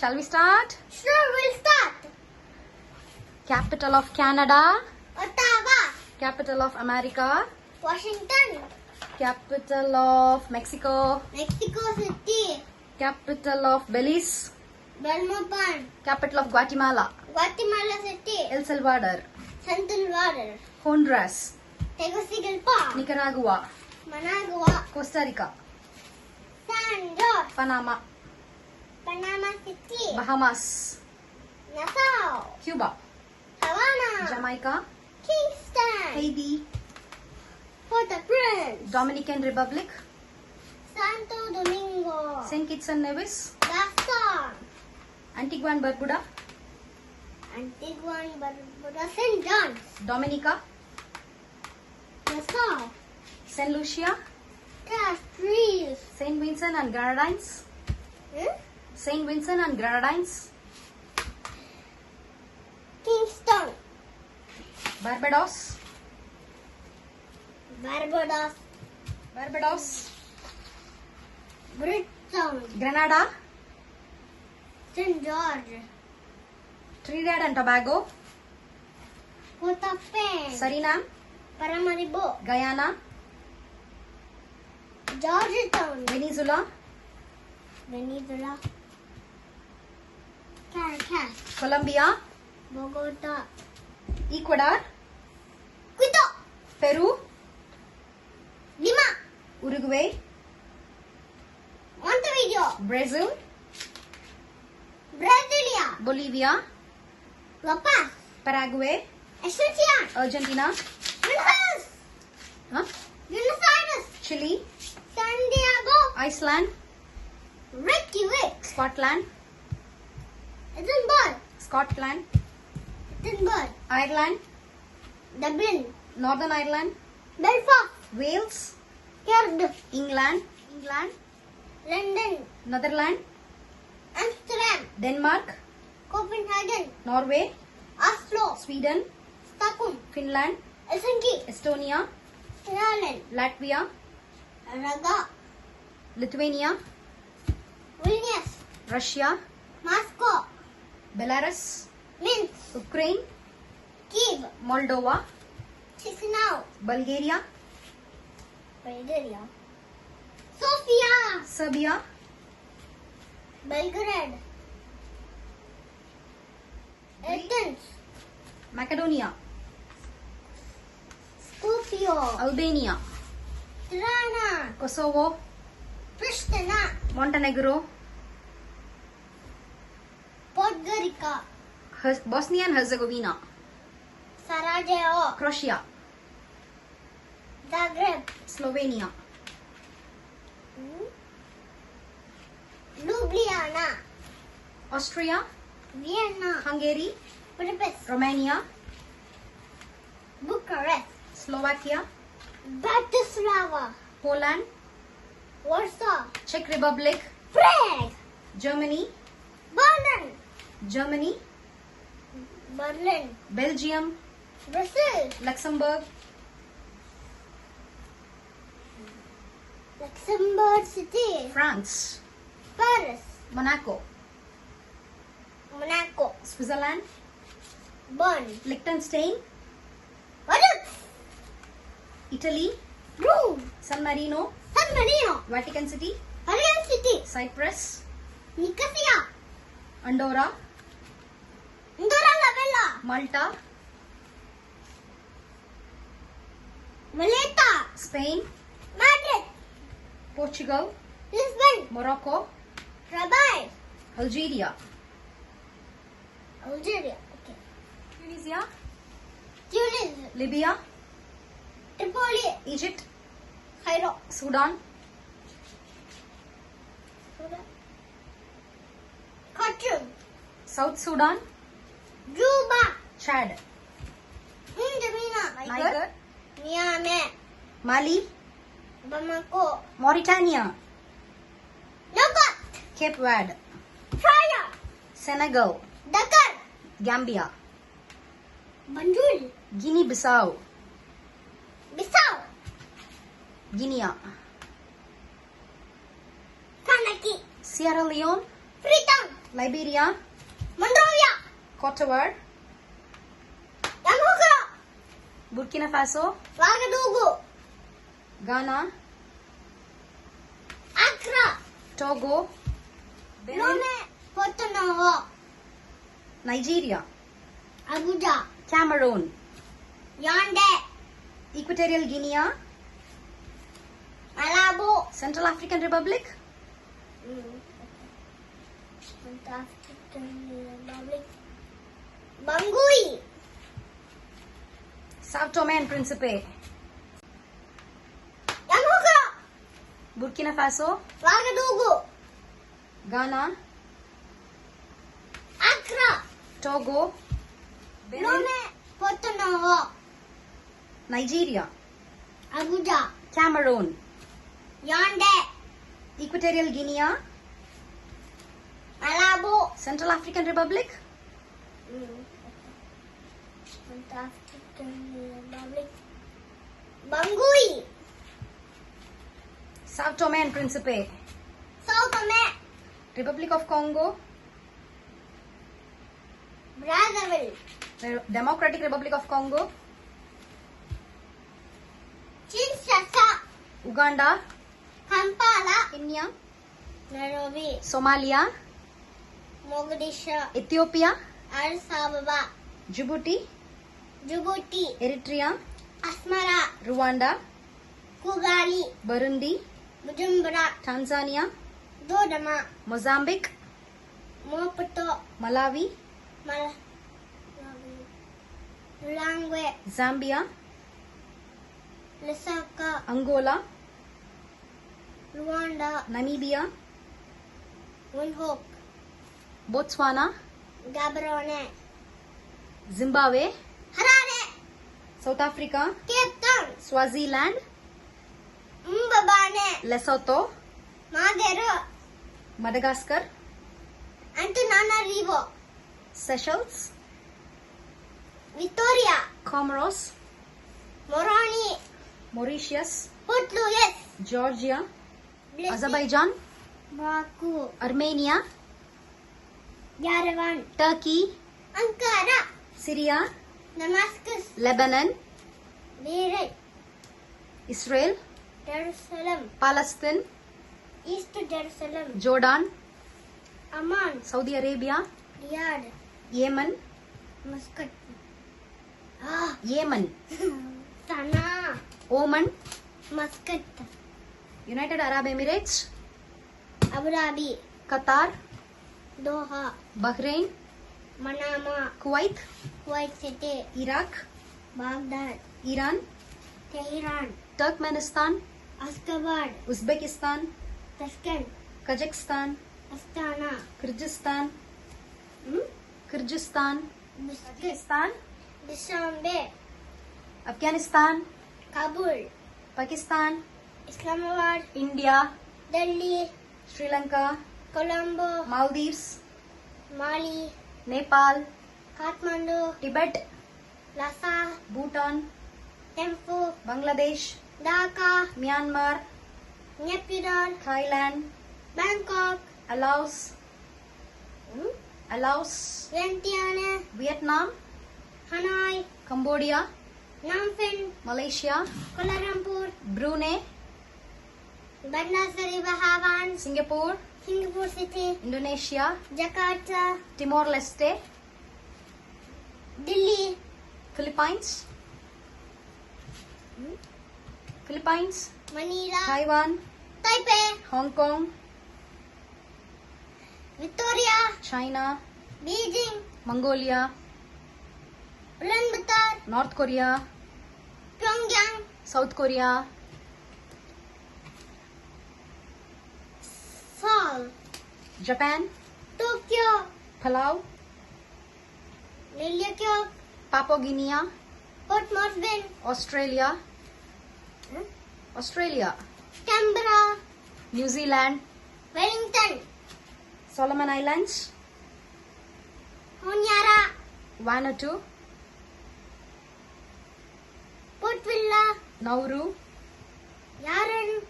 Shall we start? Sure, we'll start. Capital of Canada. Ottawa, Capital of America. Washington, Capital of Mexico. Mexico City, Capital of Belize. Belmopan, Capital of Guatemala. Guatemala City, El Salvador. San Salvador, Honduras. Tegucigalpa, Nicaragua. Managua, Costa Rica. San Jose, Panama. Panama City, Bahamas. Nassau, Cuba. Havana, Jamaica. Kingston, Haiti. Port-au-Prince, Dominican Republic. Santo Domingo, St. Kitts and Nevis. Gaston, Antigua and Barbuda. Antigua and Barbuda, St. John's, Dominica. Nassau, St. Lucia. Castries, St. Vincent and Grenadines. St. Vincent and Grenadines. Kingston, Barbados. Barbados, Barbados. Britain, Grenada. St. George, Trinidad and Tobago. Port-au-Prince, Suriname. Paramaribo, Guyana. Georgetown, Venezuela. Venezuela, Caracas, Colombia. Bogota, Ecuador. Quito, Peru. Lima, Uruguay. Montevideo, Brazil. Brasilia, Bolivia. La Paz, Paraguay. Asuncion, Argentina. Huh? Buenos Aires, Chile. San Diego, Iceland. Reykjavik, Scotland. Edinburgh, Scotland. Ireland. Dublin, Northern Ireland. Belfast, Wales. Cardiff, England. London, Netherlands. Amsterdam, Denmark. Copenhagen, Norway. Oslo, Sweden. Stockholm, Finland. Helsinki, Estonia. Ireland, Latvia. Riga, Lithuania. Vilnius, Russia. Moscow, Belarus. Minsk, Ukraine. Kiev, Moldova. Chisinau, Bulgaria. Bulgaria, Sofia, Serbia. Belgrade, Athens, Macedonia. Skopje, Albania. Tirana, Kosovo. Pristina, Montenegro. Podgorica, Bosnia and Herzegovina. Sarajevo, Croatia. Zagreb, Slovenia. Ljubljana, Austria. Vienna, Hungary. Budapest, Romania. Bucharest, Slovakia. Bratislava, Poland. Warsaw, Czech Republic. Prague, Germany. Berlin, Germany. Berlin, Belgium. Brazil, Luxembourg. Luxembourg City, France. Paris, Monaco. Monaco, Switzerland. Bonn, Liechtenstein. Vaduz, Italy. Rome, San Marino. San Marino, Vatican City. Vatican City, Cyprus. Nicosia, Andorra. Andorra la Vella, Malta. Valletta, Spain. Madrid, Portugal. Lisbon, Morocco. Rabat, Algeria. Algeria, okay, Tunisia. Tunis, Libya. Tripoli, Egypt. Cairo, Sudan. Khartoum, South Sudan. Juba, Chad. N'Djamena, Niger. Niamey, Mali. Bamako, Mauritania. Lagos, Cape Verde. Praia, Senegal. Dakar, Gambia. Banjul, Guinea-Bissau. Bissau, Guinea. Kanaki, Sierra Leone. Freetown. Liberia, Monrovia. Kottowar, Yamoussoukro. Burkina Faso, Ouagadougou. Ghana, Accra. Togo, Benin, Lome. Porto Novo. Nigeria, Abuja. Cameroon, Yaoundé. Equatorial Guinea, Malabo. Central African Republic, South African Republic. Bangui. Sao Tome and Principe, Yamoussoukro. Burkina Faso, Ouagadougou. Ghana, Accra. Togo, Benin, Lome. Porto Novo. Nigeria, Abuja. Cameroon, Yaoundé. Equatorial Guinea, Malabo. Central African Republic, South African Republic. Bangui. Sao Tome and Principe, Sao Tome. Republic of Congo, Brazzaville. Democratic Republic of Congo, Kinshasa. Uganda, Kampala. Kenya, Nairobi. Somalia, Mogadishu. Ethiopia, Addis Ababa. Djibouti, Djibouti. Eritrea, Asmara. Rwanda, Kigali. Burundi, Bujumbura. Tanzania, Dodoma. Mozambique, Maputo. Malawi, Lilongwe. Zambia, Lusaka. Angola, Rwanda. Namibia, Windhoek. Botswana, Gaborone. Zimbabwe, Harare. South Africa, Cape Town. Swaziland, Mbabane. Lesotho, Madeira. Madagascar, Antananarivo. Seychelles, Victoria. Comoros, Moroni. Mauritius, Port Louis. Georgia, Blessing. Azerbaijan, Baku. Armenia, Yerevan. Turkey, Ankara. Syria, Damascus. Lebanon, Beirut. Israel, Jerusalem. Palestine, East Jerusalem. Jordan, Amman. Saudi Arabia, Riyadh. Yemen, Muscat. Yemen, Sanaa. Oman, Muscat. United Arab Emirates, Abu Dhabi. Qatar, Doha. Bahrain, Manama. Kuwait, Kuwait City. Iraq, Baghdad. Iran, Tehran. Turkmenistan, Ashgabat. Uzbekistan, Tashkent. Kazakhstan, Astana. Kyrgyzstan, Biscuit. Pakistan, Dushanbe. Afghanistan, Kabul. Pakistan, Islamabad. India, Delhi. Sri Lanka, Colombo. Maldives, Mali. Nepal, Kathmandu. Tibet, Lhasa. Bhutan, Thimphu. Bangladesh, Dhaka. Myanmar, Naypyidaw. Thailand, Bangkok. Laos, Vientiane. Vietnam, Hanoi. Cambodia, Phnom Penh. Malaysia, Kuala Lumpur. Brunei, Bandar Seri Begawan. Singapore, Singapore City. Indonesia, Jakarta. Timor-Leste, Delhi. Philippines, Manila. Taiwan, Taipei. Hong Kong, Victoria. China, Beijing. Mongolia, Ulaanbaatar. North Korea, Pyongyang. South Korea, Seoul. Japan, Tokyo. Palau, Reykjavik. Papua Guinea, Port Moresby. Australia, Canberra. New Zealand, Wellington. Solomon Islands, Honiara. Vanuatu, Port Vila. Nauru, Yaren.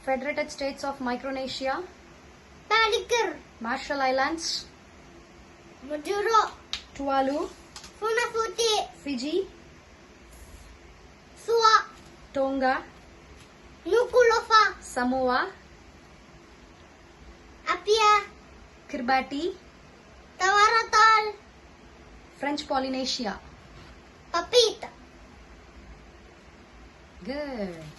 Federated States of Micronesia, Paris. Madagascar, Marshall Islands, Majuro, Tuvalu, Funafuti, Fiji, Sua, Tonga, Nuku'alofa, Samoa, Apia, Kiribati, Tawaratal, French Polynesia. Papita. Good.